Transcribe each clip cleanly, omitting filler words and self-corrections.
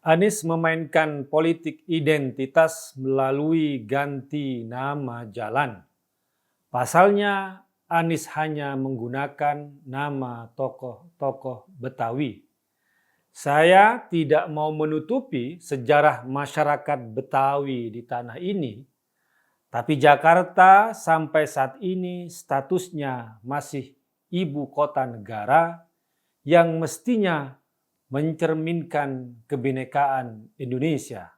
Anies memainkan politik identitas melalui ganti nama jalan. Pasalnya, Anies hanya menggunakan nama tokoh-tokoh Betawi. Saya tidak mau menutupi sejarah masyarakat Betawi di tanah ini, tapi Jakarta sampai saat ini statusnya masih ibu kota negara yang mestinya mencerminkan kebinekaan Indonesia.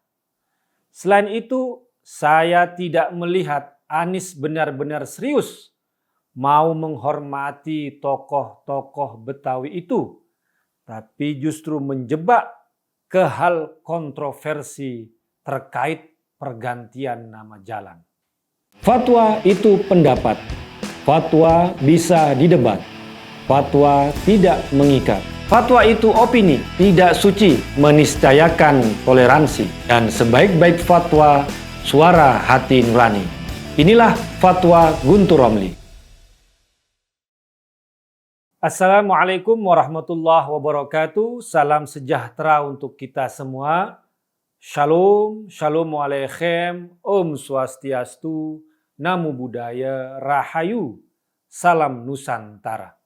Selain itu, saya tidak melihat Anies benar-benar serius mau menghormati tokoh-tokoh Betawi itu, tapi justru menjebak ke hal kontroversi terkait pergantian nama jalan. Fatwa itu pendapat, fatwa bisa didebat, fatwa tidak mengikat. Fatwa itu opini, tidak suci, meniscayakan toleransi. Dan sebaik-baik fatwa, suara hati nurani. Inilah fatwa Guntur Romli. Assalamualaikum warahmatullahi wabarakatuh. Salam sejahtera untuk kita semua. Shalom, shalom aleichem, om swastiastu, namo buddhaya, rahayu, salam Nusantara.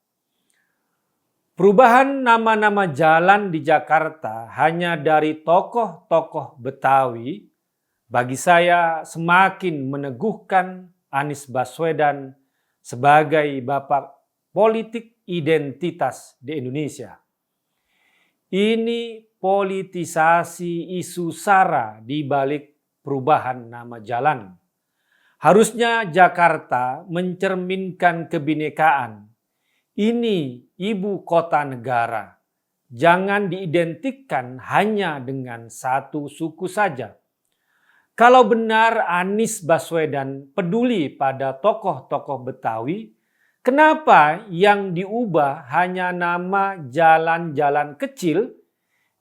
Perubahan nama-nama jalan di Jakarta hanya dari tokoh-tokoh Betawi bagi saya semakin meneguhkan Anies Baswedan sebagai bapak politik identitas di Indonesia. Ini politisasi isu SARA di balik perubahan nama jalan. Harusnya Jakarta mencerminkan kebinekaan. Ini ibu kota negara. Jangan diidentikan hanya dengan satu suku saja. Kalau benar Anies Baswedan peduli pada tokoh-tokoh Betawi, kenapa yang diubah hanya nama jalan-jalan kecil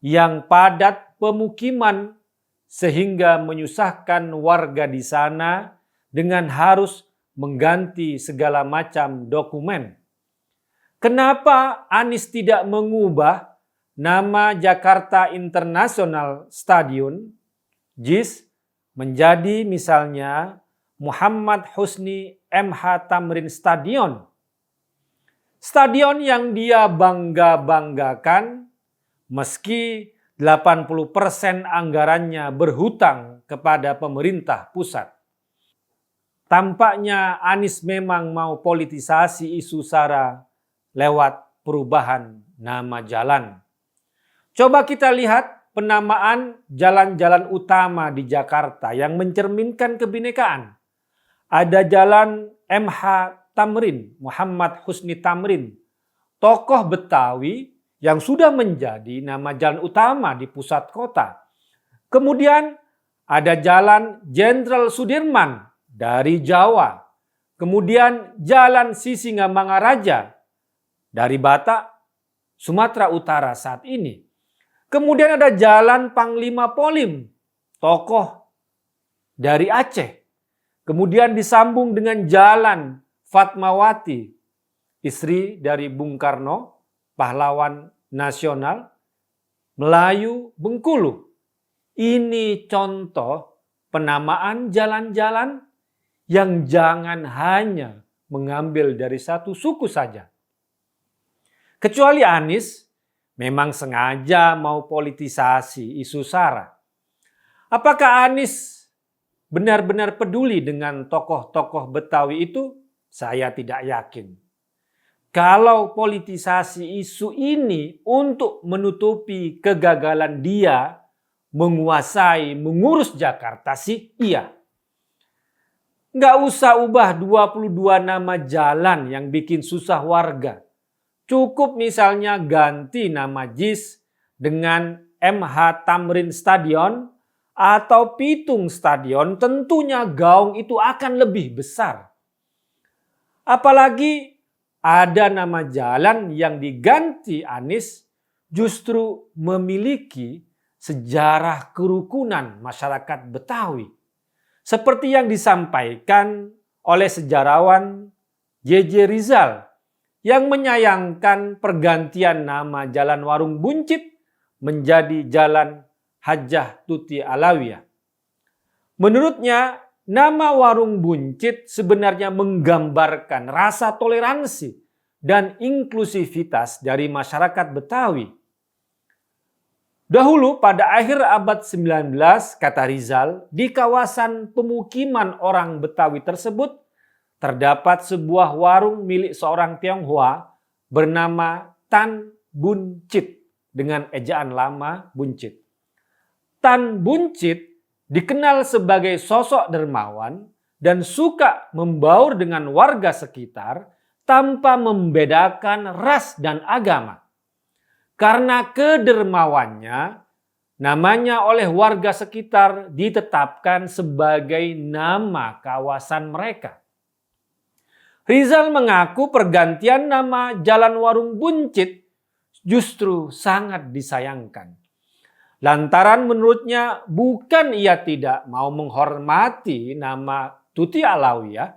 yang padat pemukiman sehingga menyusahkan warga di sana dengan harus mengganti segala macam dokumen? Kenapa Anies tidak mengubah nama Jakarta International Stadium, JIS, menjadi misalnya Muhammad Husni MH Tamrin Stadion? Stadion yang dia bangga-banggakan meski 80% anggarannya berhutang kepada pemerintah pusat. Tampaknya Anies memang mau politisasi isu SARA lewat perubahan nama jalan. Coba kita lihat penamaan jalan-jalan utama di Jakarta yang mencerminkan kebinekaan. Ada jalan MH Tamrin, Muhammad Husni Tamrin, tokoh Betawi yang sudah menjadi nama jalan utama di pusat kota. Kemudian ada jalan Jenderal Sudirman dari Jawa. Kemudian jalan Sisingamangaraja dari Batak, Sumatera Utara saat ini. Kemudian ada jalan Panglima Polim, tokoh dari Aceh. Kemudian disambung dengan jalan Fatmawati, istri dari Bung Karno, pahlawan nasional, Melayu Bengkulu. Ini contoh penamaan jalan-jalan yang jangan hanya mengambil dari satu suku saja. Kecuali Anies memang sengaja mau politisasi isu SARA. Apakah Anies benar-benar peduli dengan tokoh-tokoh Betawi itu? Saya tidak yakin. Kalau politisasi isu ini untuk menutupi kegagalan dia menguasai, mengurus Jakarta sih iya. Nggak usah ubah 22 nama jalan yang bikin susah warga. Cukup misalnya ganti nama JIS dengan MH Tamrin Stadion atau Pitung Stadion, tentunya gaung itu akan lebih besar. Apalagi ada nama jalan yang diganti Anies justru memiliki sejarah kerukunan masyarakat Betawi. Seperti yang disampaikan oleh sejarawan J.J. Rizal yang menyayangkan pergantian nama Jalan Warung Buncit menjadi Jalan Hajjah Tuti Alawiyah. Menurutnya, nama warung buncit sebenarnya menggambarkan rasa toleransi dan inklusivitas dari masyarakat Betawi. Dahulu pada akhir abad 19, kata Rizal, di kawasan pemukiman orang Betawi tersebut terdapat sebuah warung milik seorang Tionghoa bernama Tan Buncit dengan ejaan lama Buncit. Tan Buncit dikenal sebagai sosok dermawan dan suka membaur dengan warga sekitar tanpa membedakan ras dan agama. Karena kedermawannya, namanya oleh warga sekitar ditetapkan sebagai nama kawasan mereka. Rizal mengaku pergantian nama Jalan Warung Buncit justru sangat disayangkan. Lantaran menurutnya bukan ia tidak mau menghormati nama Tuti Alawiyah,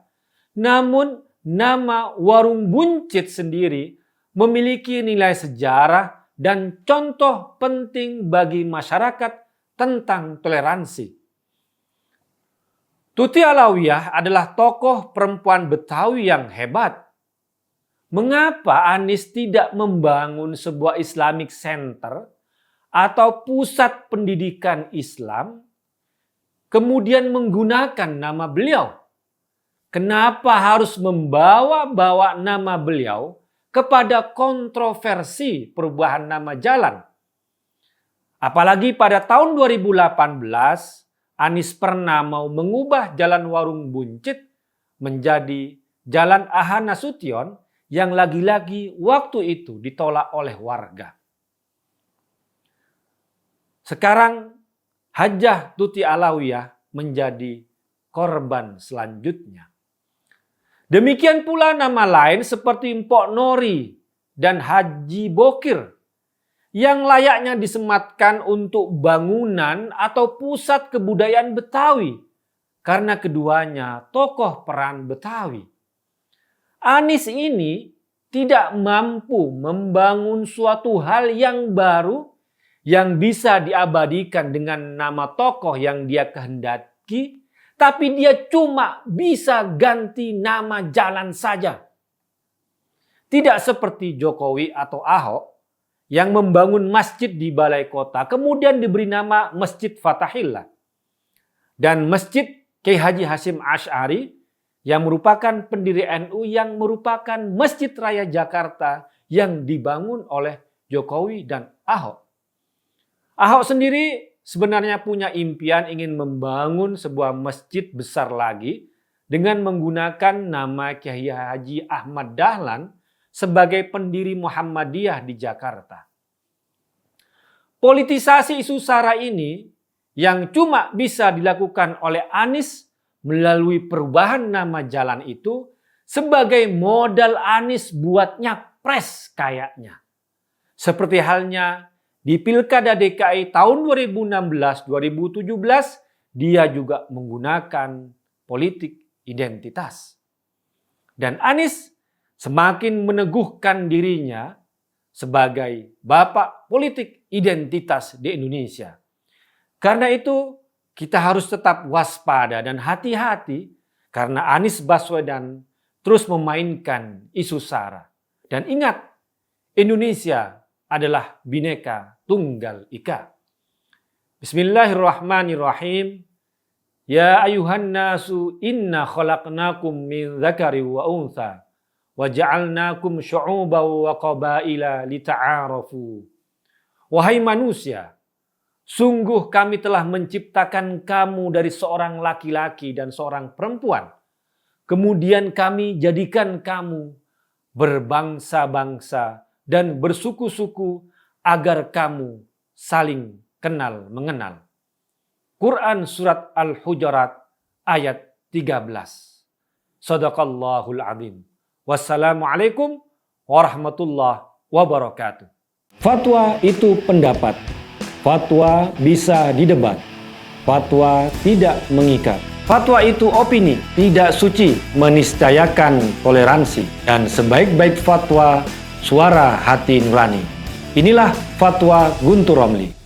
namun nama Warung Buncit sendiri memiliki nilai sejarah dan contoh penting bagi masyarakat tentang toleransi. Tuti Alawiyah adalah tokoh perempuan Betawi yang hebat. Mengapa Anies tidak membangun sebuah Islamic Center atau pusat pendidikan Islam, kemudian menggunakan nama beliau? Kenapa harus membawa-bawa nama beliau kepada kontroversi perubahan nama jalan? Apalagi pada tahun 2018, Anies pernah mau mengubah Jalan Warung Buncit menjadi Jalan Aha Nasution yang lagi-lagi waktu itu ditolak oleh warga. Sekarang Hajjah Tuti Alawiyah menjadi korban selanjutnya. Demikian pula nama lain seperti Mpok Nori dan Haji Bokir yang layaknya disematkan untuk bangunan atau pusat kebudayaan Betawi karena keduanya tokoh peran Betawi. Anies ini tidak mampu membangun suatu hal yang baru yang bisa diabadikan dengan nama tokoh yang dia kehendaki, tapi dia cuma bisa ganti nama jalan saja. Tidak seperti Jokowi atau Ahok yang membangun masjid di balai kota, kemudian diberi nama Masjid Fatahillah. Dan Masjid Kiai Haji Hasyim Asy'ari yang merupakan pendiri NU yang merupakan Masjid Raya Jakarta yang dibangun oleh Jokowi dan Ahok. Ahok sendiri sebenarnya punya impian ingin membangun sebuah masjid besar lagi dengan menggunakan nama Kiai Haji Ahmad Dahlan sebagai pendiri Muhammadiyah di Jakarta. Politisasi isu SARA ini yang cuma bisa dilakukan oleh Anies melalui perubahan nama jalan itu sebagai modal Anies buat nyapres kayaknya. Seperti halnya di Pilkada DKI tahun 2016-2017, dia juga menggunakan politik identitas. Dan Anies semakin meneguhkan dirinya sebagai bapak politik identitas di Indonesia. Karena itu kita harus tetap waspada dan hati-hati karena Anies Baswedan terus memainkan isu SARA. Dan ingat, Indonesia adalah Bhinneka Tunggal Ika. Bismillahirrahmanirrahim. Ya ayuhan nasu inna khalaqnakum min dzakari wa untha wa ja'alnakum syu'uban wa qabaila lita'arafu. Wahai manusia, sungguh kami telah menciptakan kamu dari seorang laki-laki dan seorang perempuan. Kemudian kami jadikan kamu berbangsa-bangsa dan bersuku-suku agar kamu saling kenal mengenal. Quran Surat Al-Hujurat ayat 13. Shadaqallahul Azim. Wassalamualaikum warahmatullahi wabarakatuh. Fatwa itu pendapat. Fatwa bisa didebat. Fatwa tidak mengikat. Fatwa itu opini, tidak suci, meniscayakan toleransi. Dan sebaik-baik fatwa, suara hati nurani. Inilah Fatwa Guntur Romli.